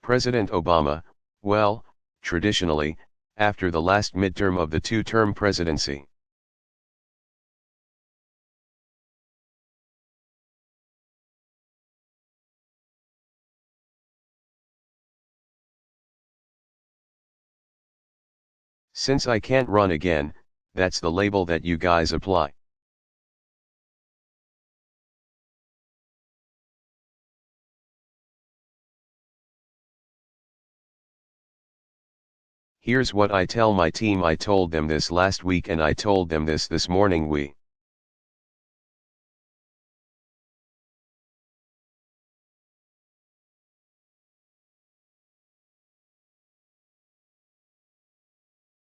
President Obama, well, traditionally, after the last midterm of the two-term presidency. Since I can't run again, that's the label that you guys apply. Here's what I tell my team. I told them this last week and I told them this morning. We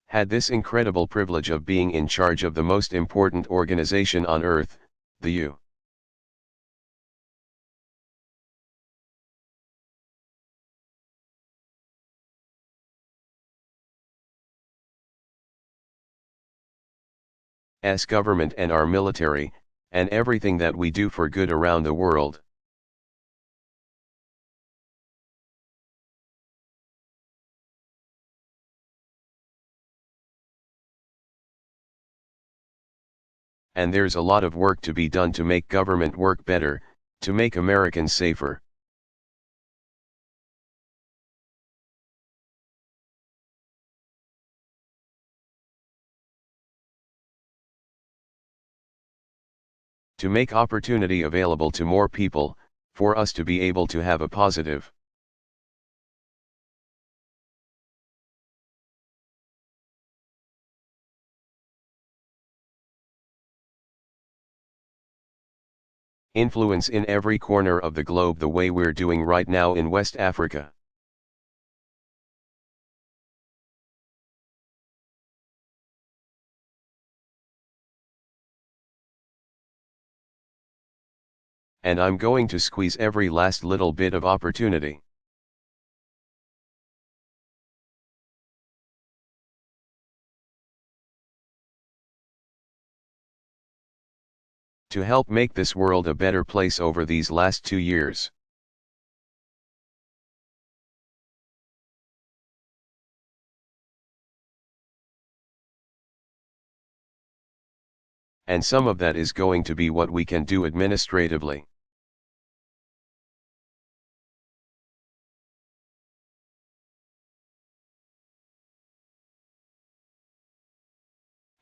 had this incredible privilege of being in charge of the most important organization on earth, the U. S government and our military, and everything that we do for good around the world. And there's a lot of work to be done to make government work better, to make Americans safer. To make opportunity available to more people, for us to be able to have a positive influence in every corner of the globe the way we're doing right now in West Africa. And I'm going to squeeze every last little bit of opportunity. To help make this world a better place over these last 2 years. And some of that is going to be what we can do administratively.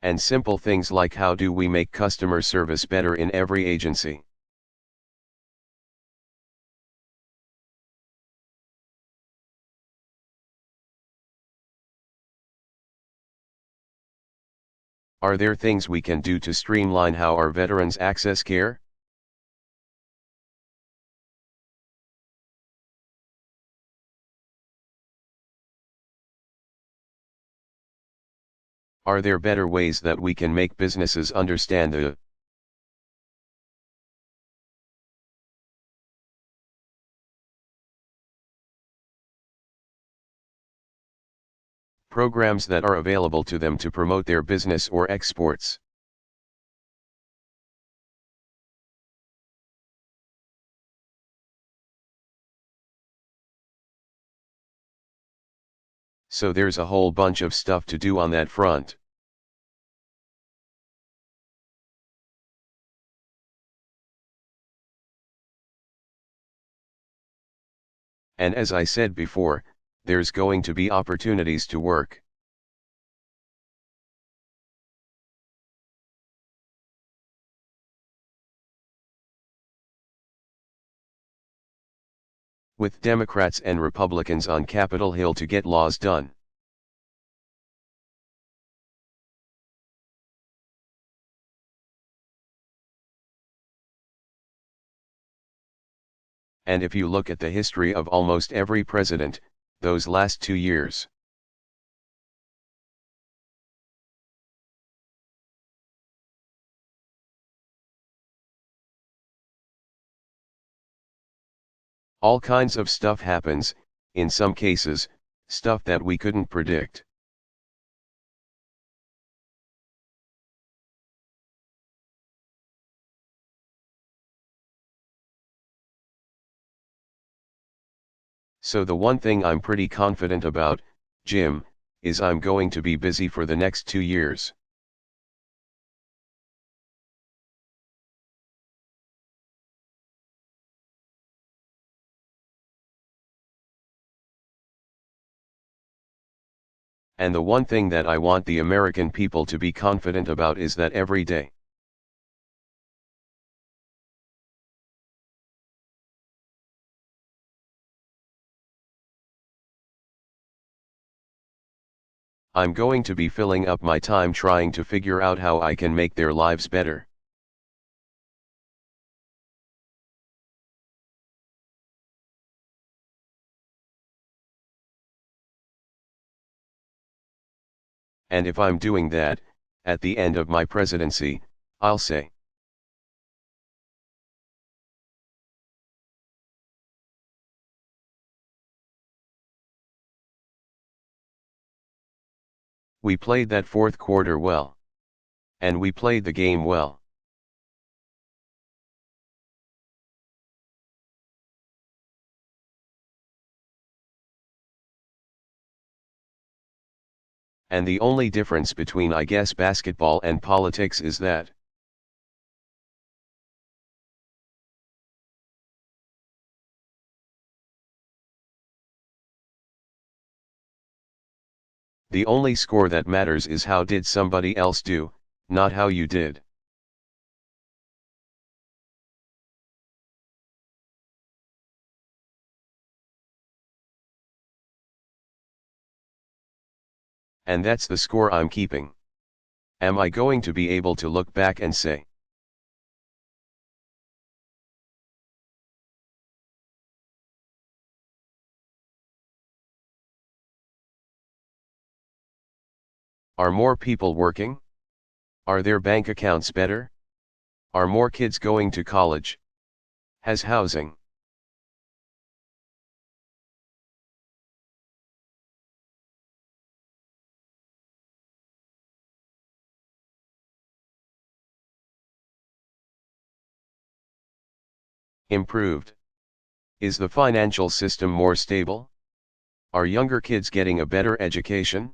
And simple things like how do we make customer service better in every agency. Are there things we can do to streamline how our veterans access care? Are there better ways that we can make businesses understand the programs that are available to them to promote their business or exports? So there's a whole bunch of stuff to do on that front. And as I said before, there's going to be opportunities to work. With Democrats and Republicans on Capitol Hill to get laws done. And if you look at the history of almost every president, those last 2 years, all kinds of stuff happens, in some cases, stuff that we couldn't predict. So the one thing I'm pretty confident about, Jim, is I'm going to be busy for the next 2 years. And the one thing that I want the American people to be confident about is that every day I'm going to be filling up my time trying to figure out how I can make their lives better. And if I'm doing that, at the end of my presidency, I'll say, we played that fourth quarter well. And we played the game well. And the only difference between I guess basketball and politics is that the only score that matters is how did somebody else do, not how you did. And that's the score I'm keeping. Am I going to be able to look back and say, are more people working? Are their bank accounts better? Are more kids going to college? Has housing improved? Is the financial system more stable? Are younger kids getting a better education?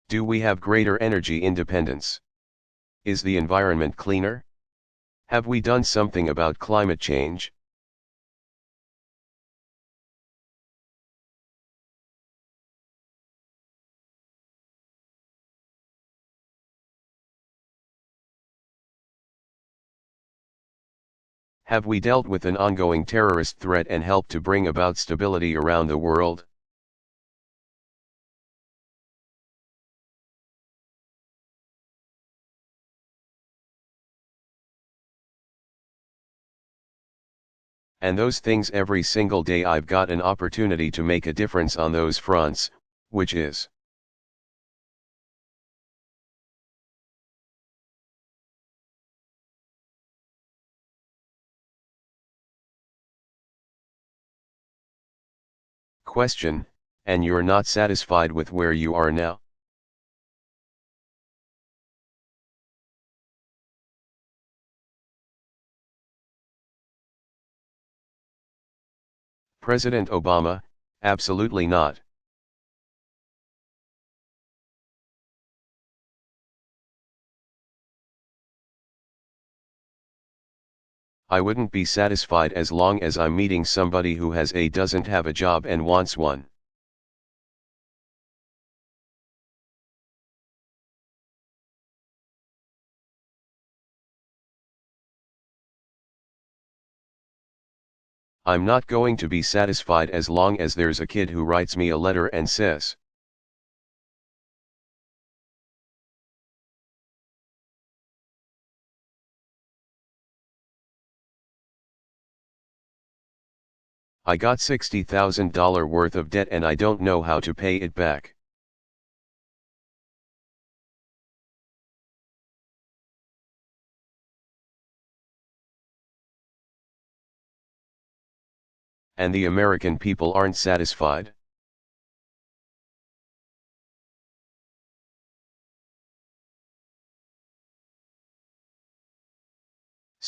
Do we have greater energy independence? Is the environment cleaner? Have we done something about climate change? Have we dealt with an ongoing terrorist threat and helped to bring about stability around the world? And those things every single day I've got an opportunity to make a difference on those fronts, which is question, and you're not satisfied with where you are now? President Obama, absolutely not. I wouldn't be satisfied as long as I'm meeting somebody who doesn't have a job and wants one. I'm not going to be satisfied as long as there's a kid who writes me a letter and says, I got $60,000 worth of debt and I don't know how to pay it back. And the American people aren't satisfied?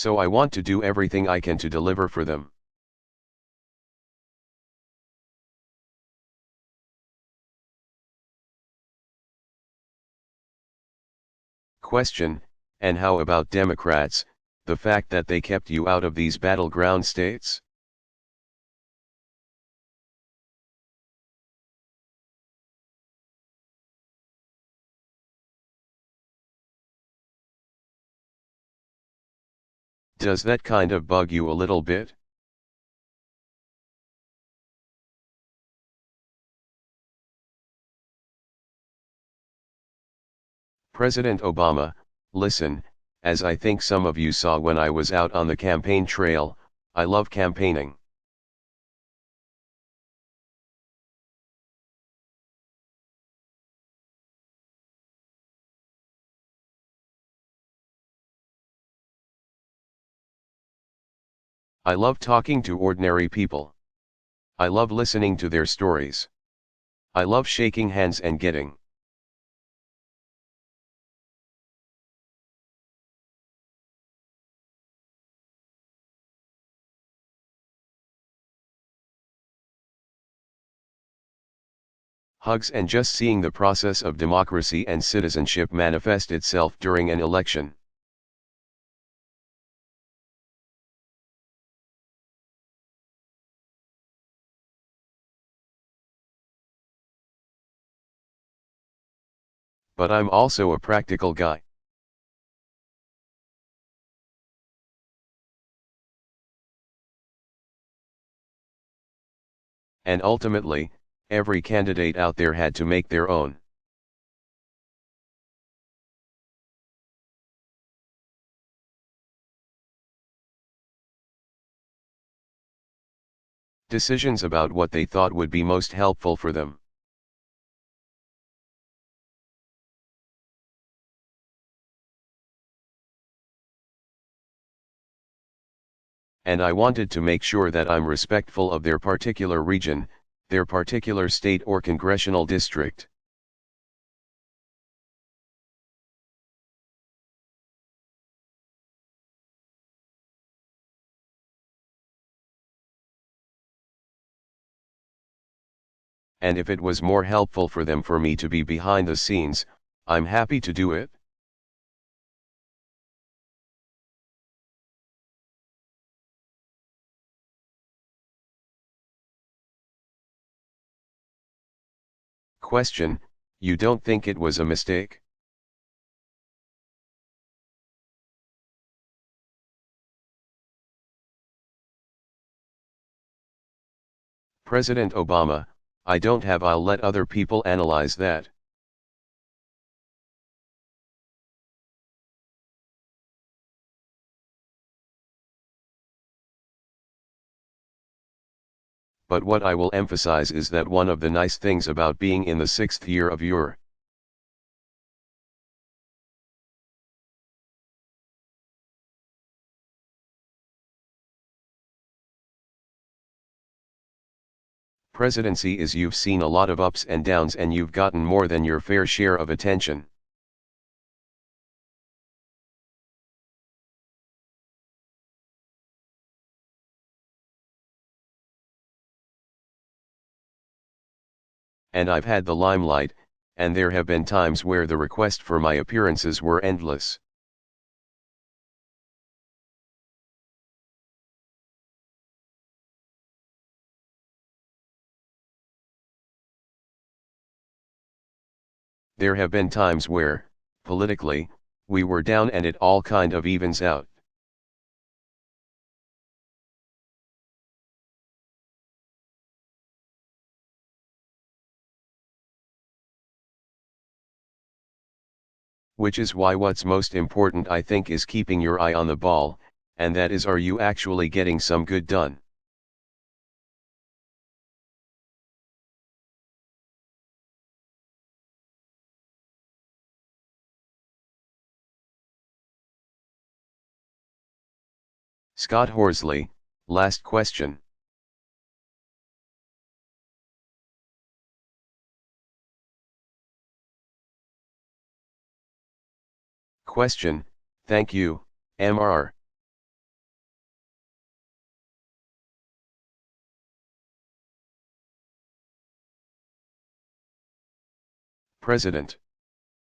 So I want to do everything I can to deliver for them. Question, and how about Democrats, the fact that they kept you out of these battleground states? Does that kind of bug you a little bit? President Obama, listen, as I think some of you saw when I was out on the campaign trail, I love campaigning. I love talking to ordinary people. I love listening to their stories. I love shaking hands and getting hugs and just seeing the process of democracy and citizenship manifest itself during an election. But I'm also a practical guy. And ultimately, every candidate out there had to make their own decisions about what they thought would be most helpful for them. And I wanted to make sure that I'm respectful of their particular region, their particular state or congressional district. And if it was more helpful for them for me to be behind the scenes, I'm happy to do it. Question, you don't think it was a mistake? President Obama, I don't have. I'll let other people analyze that. But what I will emphasize is that one of the nice things about being in the 6th year of your presidency is you've seen a lot of ups and downs and you've gotten more than your fair share of attention. And I've had the limelight, and there have been times where the request for my appearances were endless. There have been times where, politically, we were down and it all kind of evens out. Which is why what's most important I think is keeping your eye on the ball, and that is, are you actually getting some good done? Scott Horsley, last question. Question, thank you, Mr. President.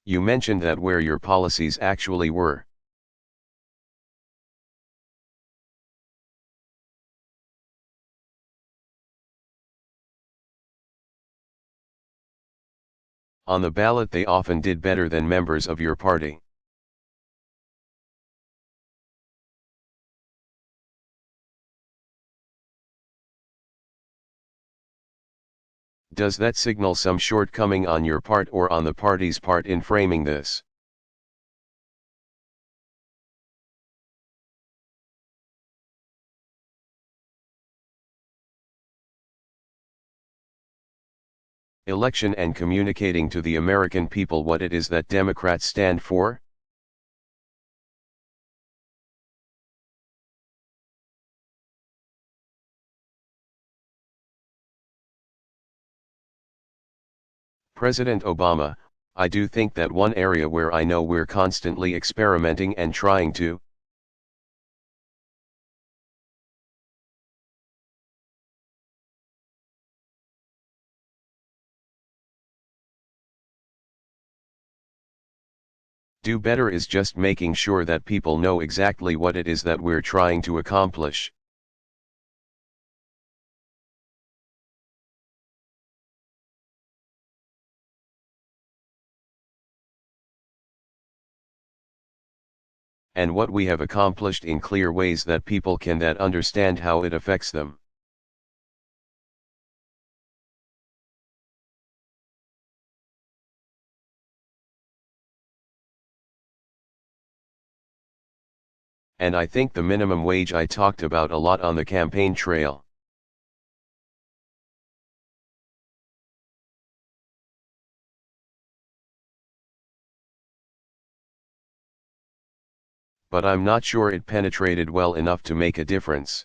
You mentioned that where your policies actually were. On the ballot they often did better than members of your party. Does that signal some shortcoming on your part or on the party's part in framing this? Election and communicating to the American people what it is that Democrats stand for? President Obama, I do think that one area where I know we're constantly experimenting and trying to do better is just making sure that people know exactly what it is that we're trying to accomplish. And what we have accomplished in clear ways that people can that understand how it affects them. And I think the minimum wage I talked about a lot on the campaign trail. But I'm not sure it penetrated well enough to make a difference.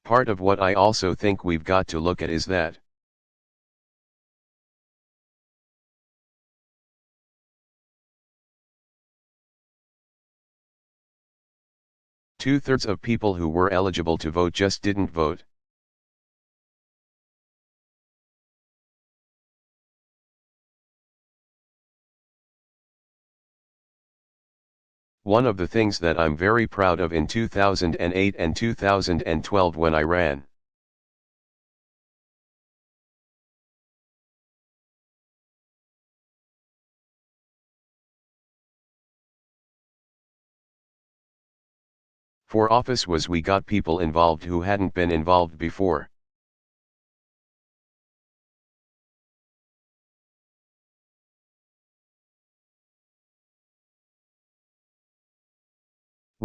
Part of what I also think we've got to look at is that two-thirds of people who were eligible to vote just didn't vote. One of the things that I'm very proud of in 2008 and 2012 when I ran for office was we got people involved who hadn't been involved before.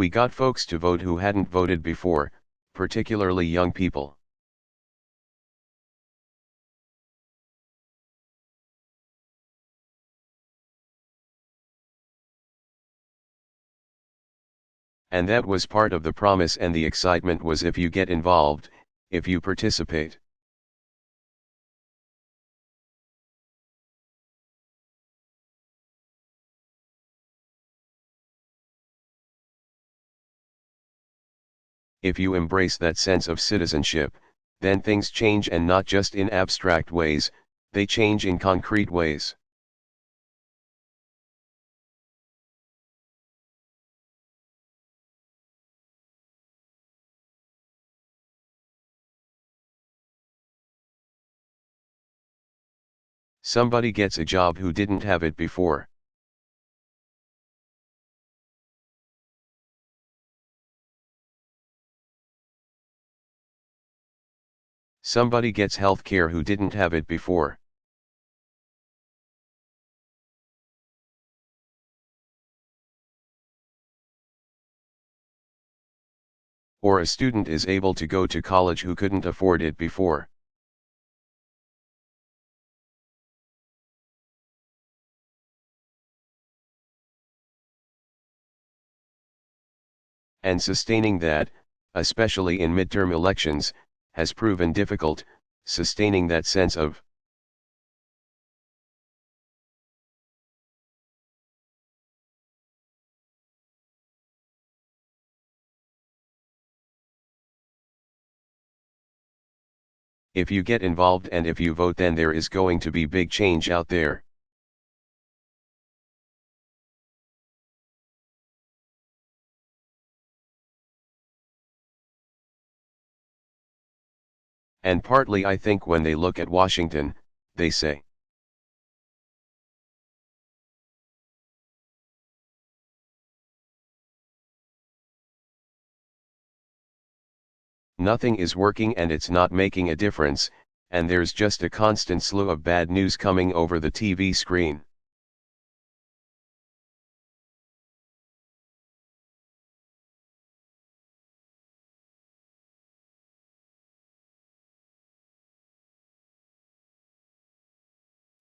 We got folks to vote who hadn't voted before, particularly young people. And that was part of the promise, and the excitement was if you get involved, if you participate. If you embrace that sense of citizenship, then things change, and not just in abstract ways, they change in concrete ways. Somebody gets a job who didn't have it before. Somebody gets health care who didn't have it before. Or a student is able to go to college who couldn't afford it before. And sustaining that, especially in midterm elections, has proven difficult, sustaining that sense of If you get involved and if you vote, then there is going to be big change out there. And partly I think when they look at Washington, they say, nothing is working and it's not making a difference, and there's just a constant slew of bad news coming over the TV screen.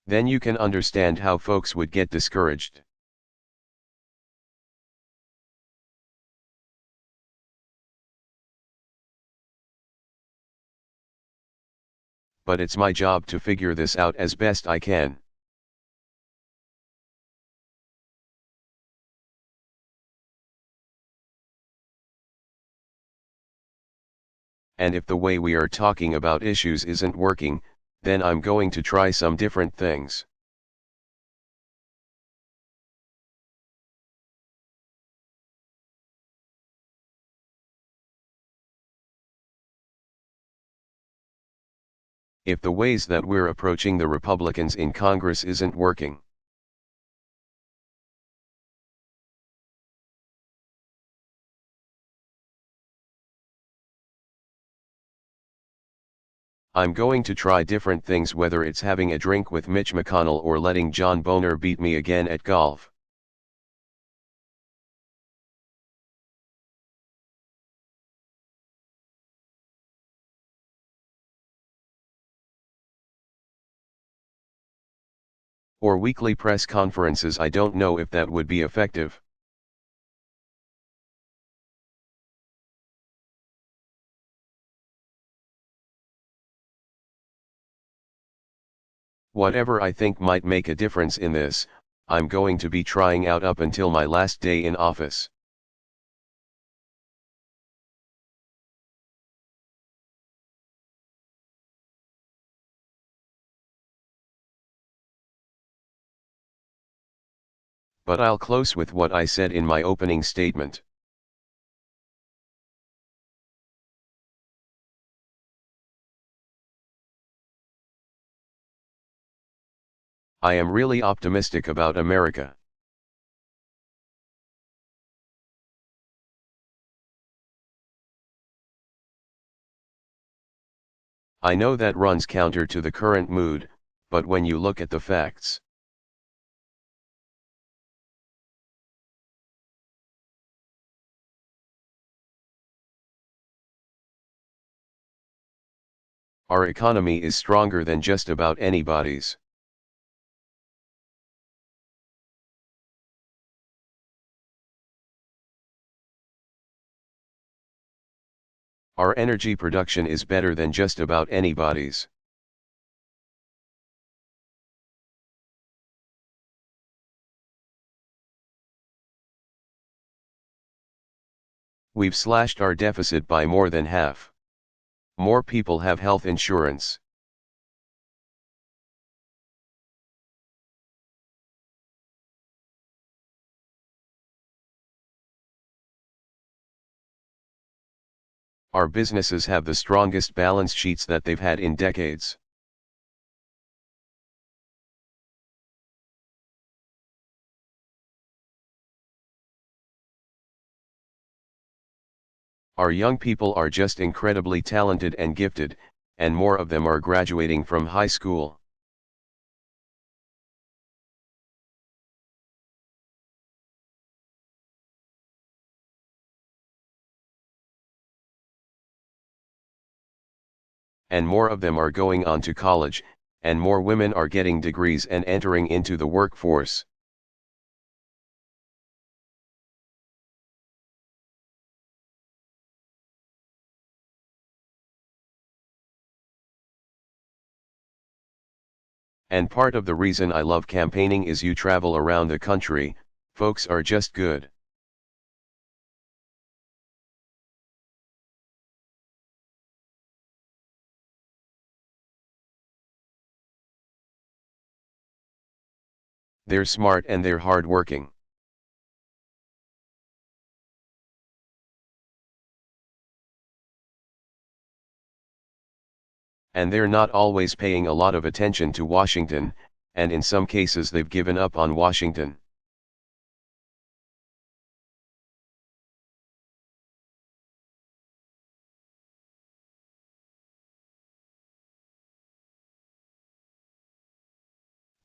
Then you can understand how folks would get discouraged. But it's my job to figure this out as best I can. And if the way we are talking about issues isn't working, then I'm going to try some different things. If the ways that we're approaching the Republicans in Congress isn't working, I'm going to try different things, whether it's having a drink with Mitch McConnell or letting John Boehner beat me again at golf. Or weekly press conferences. I don't know if that would be effective. Whatever I think might make a difference in this, I'm going to be trying out up until my last day in office. But I'll close with what I said in my opening statement. I am really optimistic about America. I know that runs counter to the current mood, but when you look at the facts, our economy is stronger than just about anybody's. Our energy production is better than just about anybody's. We've slashed our deficit by more than half. More people have health insurance. Our businesses have the strongest balance sheets that they've had in decades. Our young people are just incredibly talented and gifted, and more of them are graduating from high school. And more of them are going on to college, and more women are getting degrees and entering into the workforce. And part of the reason I love campaigning is you travel around the country, folks are just good. They're smart and they're hard-working. And they're not always paying a lot of attention to Washington, and in some cases they've given up on Washington.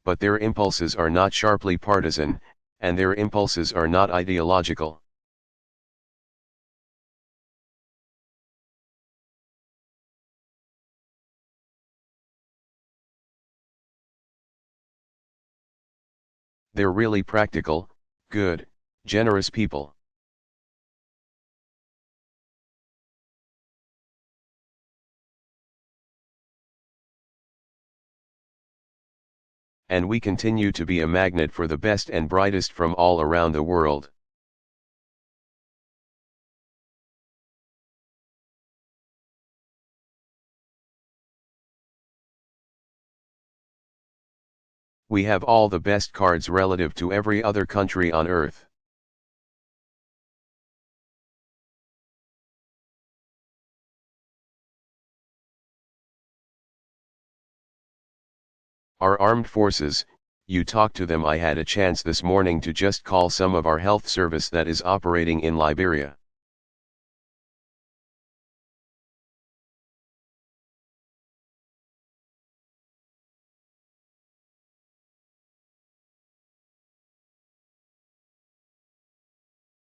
But their impulses are not sharply partisan, and their impulses are not ideological. They're really practical, good, generous people. And we continue to be a magnet for the best and brightest from all around the world. We have all the best cards relative to every other country on earth. Our armed forces, you talk to them. I had a chance this morning to just call some of our health service that is operating in Liberia.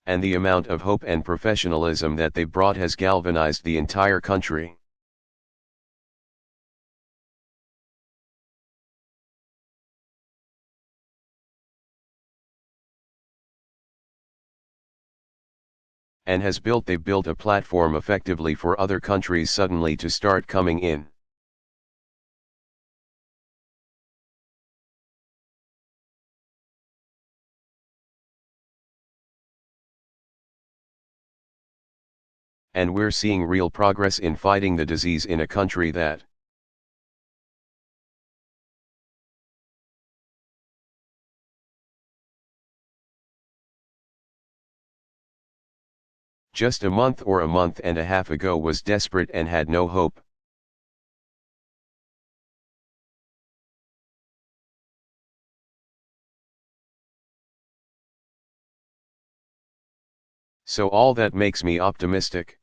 And the amount of hope and professionalism that they brought has galvanized the entire country. And they've built a platform effectively for other countries suddenly to start coming in. And we're seeing real progress in fighting the disease in a country that just a month or a month and a half ago was desperate and had no hope. So all that makes me optimistic.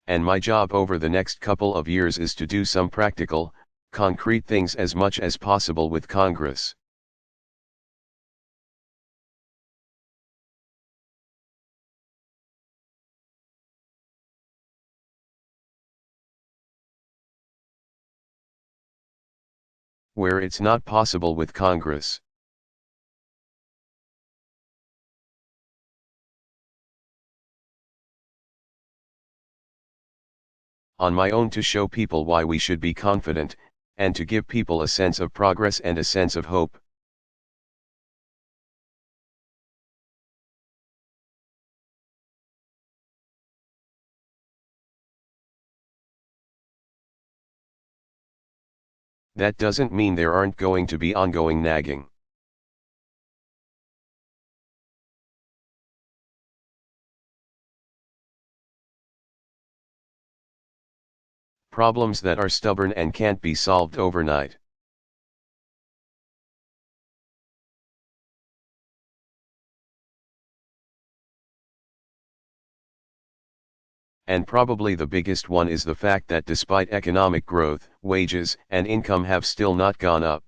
And my job over the next couple of years is to do some practical, concrete things as much as possible with Congress. Where it's not possible with Congress. On my own, to show people why we should be confident, and to give people a sense of progress and a sense of hope. That doesn't mean there aren't going to be ongoing nagging. Problems that are stubborn and can't be solved overnight. And probably the biggest one is the fact that despite economic growth, wages and income have still not gone up.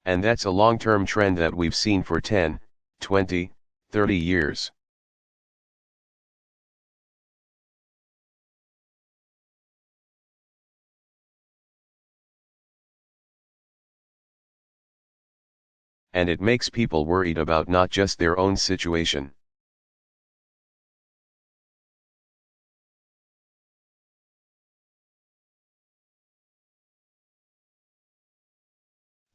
And that's a long-term trend that we've seen for 10, 20, 30 years. And it makes people worried about not just their own situation.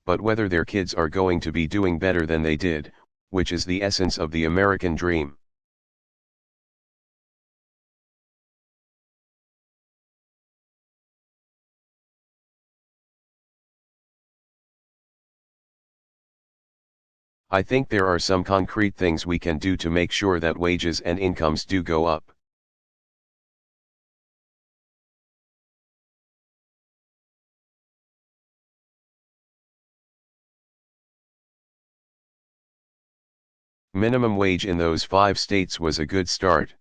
but whether their kids are going to be doing better than they did, which is the essence of the American dream. I think there are some concrete things we can do to make sure that wages and incomes do go up. Minimum wage in those 5 states was a good start.